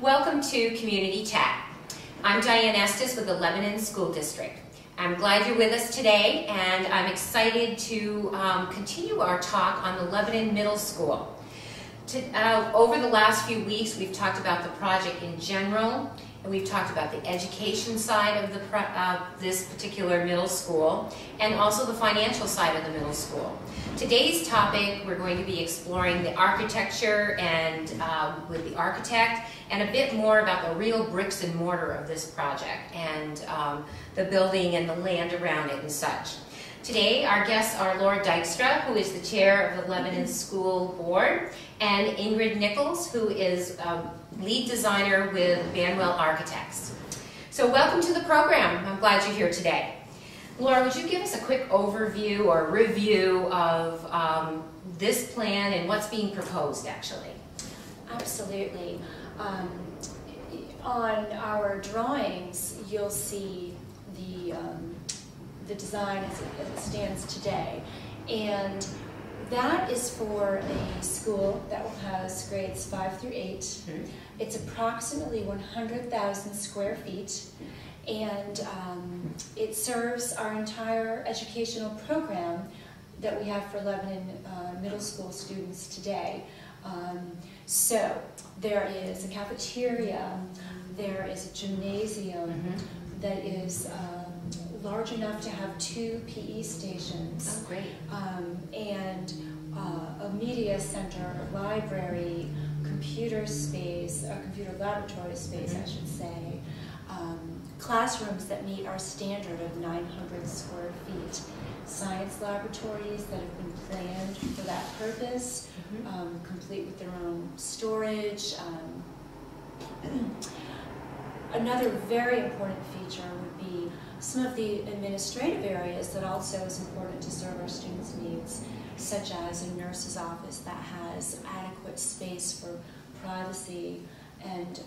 Welcome to Community Chat. I'm Diane Estes with the Lebanon School District. I'm glad you're with us today, and I'm excited to continue our talk on the Lebanon Middle School. Over the last few weeks, we've talked about the project in general, and we've talked about the education side of this particular middle school, and also the financial side of the middle school. Today's topic, we're going to be exploring the architecture and with the architect, and a bit more about the real bricks and mortar of this project, and the building and the land around it and such. Today, our guests are Laura Dykstra, who is the chair of the Lebanon School Board, and Ingrid Nichols, who is lead designer with Banwell Architects. So welcome to the program. I'm glad you're here today. Laura, would you give us a quick overview or review of this plan and what's being proposed, actually? Absolutely. On our drawings, you'll see the design as it stands today. And that is for a school that will house grades 5 through 8. Mm-hmm. It's approximately 100,000 square feet, and it serves our entire educational program that we have for Lebanon middle school students today. So there is a cafeteria, there is a gymnasium, mm-hmm. that is large enough to have 2 PE stations. Oh, great. And a media center, library, computer space, a computer laboratory space, mm-hmm. I should say. Classrooms that meet our standard of 900 square feet. Science laboratories that have been planned for that purpose, mm-hmm. Complete with their own storage. Another very important feature would be some of the administrative areas that also is important to serve our students' needs, such as a nurse's office that has adequate space for privacy and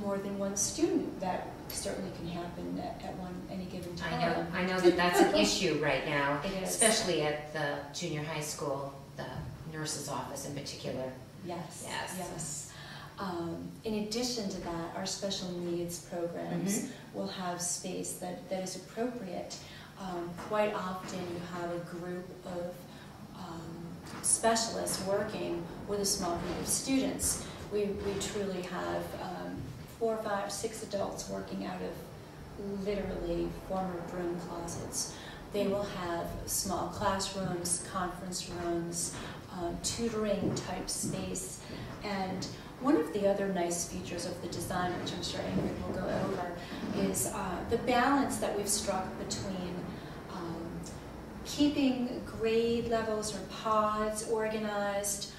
more than one student. That certainly can happen at any given time. I know that that's an issue right now, it is. Especially at the junior high school, the nurse's office in particular. Yes, yes. yes. In addition to that, our special needs programs, mm-hmm. will have space that is appropriate. Quite often you have a group of specialists working with a small group of students. We truly have 4, 5, 6 adults working out of literally former broom closets. They will have small classrooms, conference rooms, tutoring type space, and one of the other nice features of the design, which I'm sure Ingrid will go over, is the balance that we've struck between keeping grade levels or pods organized.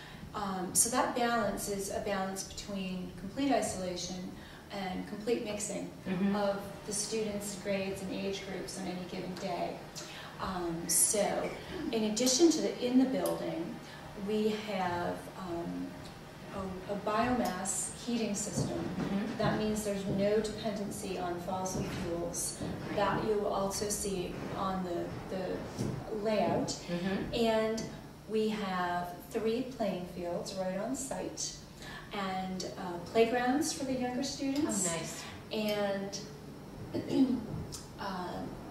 So that balance is a balance between complete isolation and complete mixing, mm-hmm. of the students' grades and age groups on any given day. So in addition to in the building, we have a biomass heating system. Mm-hmm. That means there's no dependency on fossil fuels. That you will also see on the layout. Mm-hmm. And we have 3 playing fields right on site, and playgrounds for the younger students. Oh, nice. And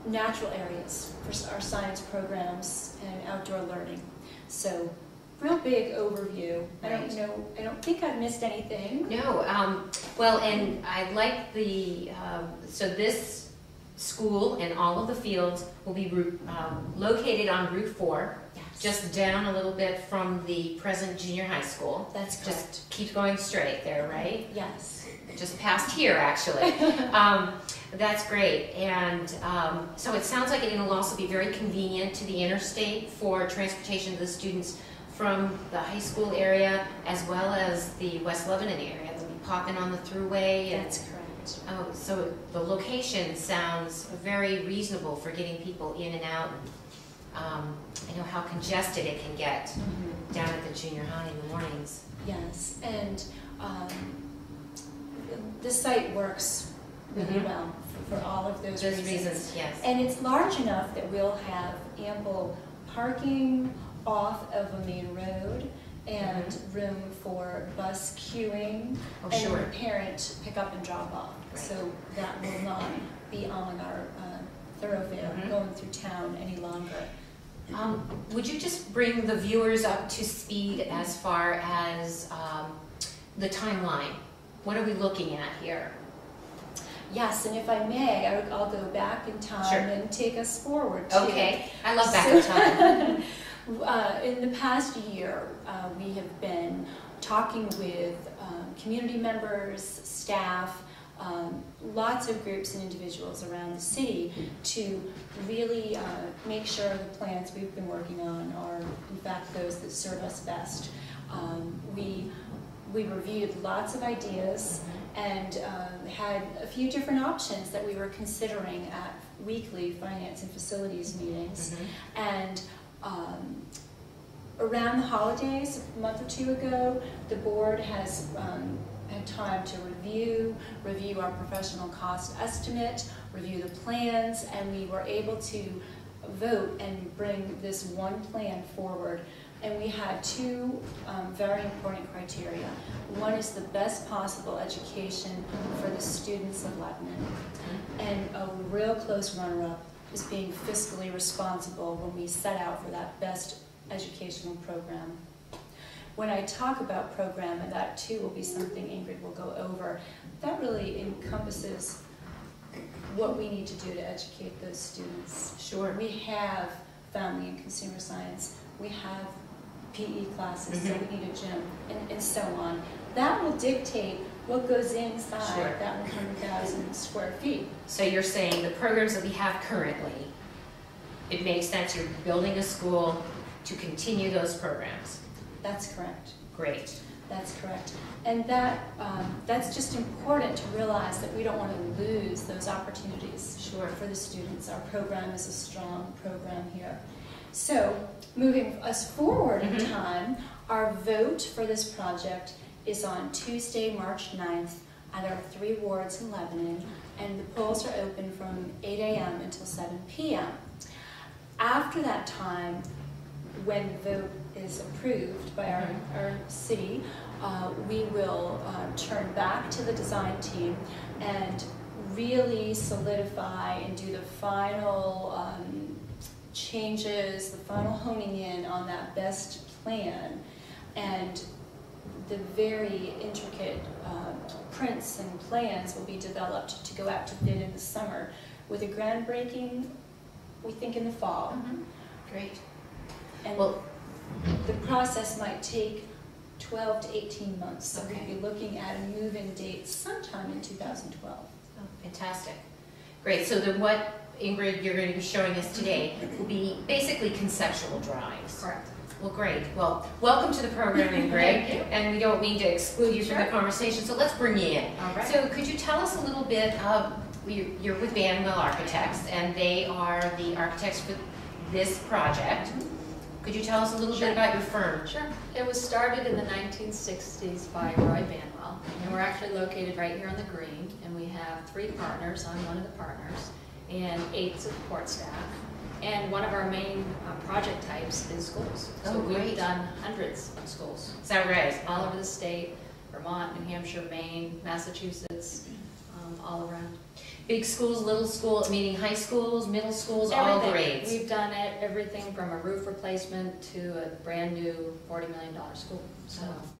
natural areas for our science programs and outdoor learning. So, real big overview. Right. I don't think I've missed anything. No. Well, and I like the so this school and all of the fields will be located on Route 4. Yes. Just down a little bit from the present junior high school. That's correct. Just keep going straight there, right? Yes. Just past here, actually. That's great. And so it sounds like it will also be very convenient to the interstate for transportation of the students from the high school area as well as the West Lebanon area. They'll be popping on the thruway. That's correct. Oh, so the location sounds very reasonable for getting people in and out. I know how congested it can get, mm-hmm. down at the junior high in the mornings. Yes, and the site works really, mm-hmm. well for all of those reasons. Yes. And it's large enough that we'll have ample parking off of a main road and room for bus queuing and sure. parent pick up and drop off. Right. So that will not be on our thoroughfare going through town any longer. Would you just bring the viewers up to speed as far as the timeline? What are we looking at here? Yes, and if I may, I'll go back in time and take us forward too. Okay, I love back in time. In the past year, we have been talking with community members, staff, lots of groups and individuals around the city to really make sure the plans we've been working on are in fact those that serve us best. We reviewed lots of ideas and had a few different options that we were considering at weekly finance and facilities meetings. And around the holidays, a month or two ago, the board has had time to review our professional cost estimate, review the plans, and we were able to vote and bring this one plan forward. And we had two very important criteria. One is the best possible education for the students of Lebanon. And a real close runner-up is being fiscally responsible when we set out for that best educational program. When I talk about program, and that too will be something Ingrid will go over, that really encompasses what we need to do to educate those students. Sure. We have family and consumer science. We have PE classes, so we need a gym, and so on. That will dictate what goes inside that 100,000 square feet. So you're saying the programs that we have currently, it makes sense you're building a school to continue those programs. That's correct. Great. That's correct. And that's just important to realize that we don't want to lose those opportunities for the students. Our program is a strong program here. So, moving us forward in time, our vote for this project is on Tuesday, March 9th at our 3 wards in Lebanon, and the polls are open from 8 a.m. until 7 p.m. After that time, when the vote is approved by our city, we will turn back to the design team and really solidify and do the final changes, the final honing in on that best plan, and the very intricate prints and plans will be developed to go out to bid in the summer with a groundbreaking, we think, in the fall. Great. And the process might take 12 to 18 months, so we'll be looking at a move-in date sometime in 2012. Oh, fantastic. Great. So then what, Ingrid, you're going to be showing us today will be basically conceptual drawings. Correct. Well, great. Well, welcome to the program, Ingrid. And we don't mean to exclude you from the conversation, so let's bring you in. All right. So could you tell us a little bit of, you're with Banwell Architects, and they are the architects for this project. Could you tell us a little bit about your firm? Sure. It was started in the 1960s by Roy Banwell, and we're actually located right here on the green, and we have 3 partners. I'm one of the partners, and 8 support staff. And one of our main project types is schools. So we've done hundreds of schools. Is that right? All over the state, Vermont, New Hampshire, Maine, Massachusetts, all around. Big schools, little schools, meaning high schools, middle schools, Everything. all grades. We've done everything from a roof replacement to a brand new $40 million school. So.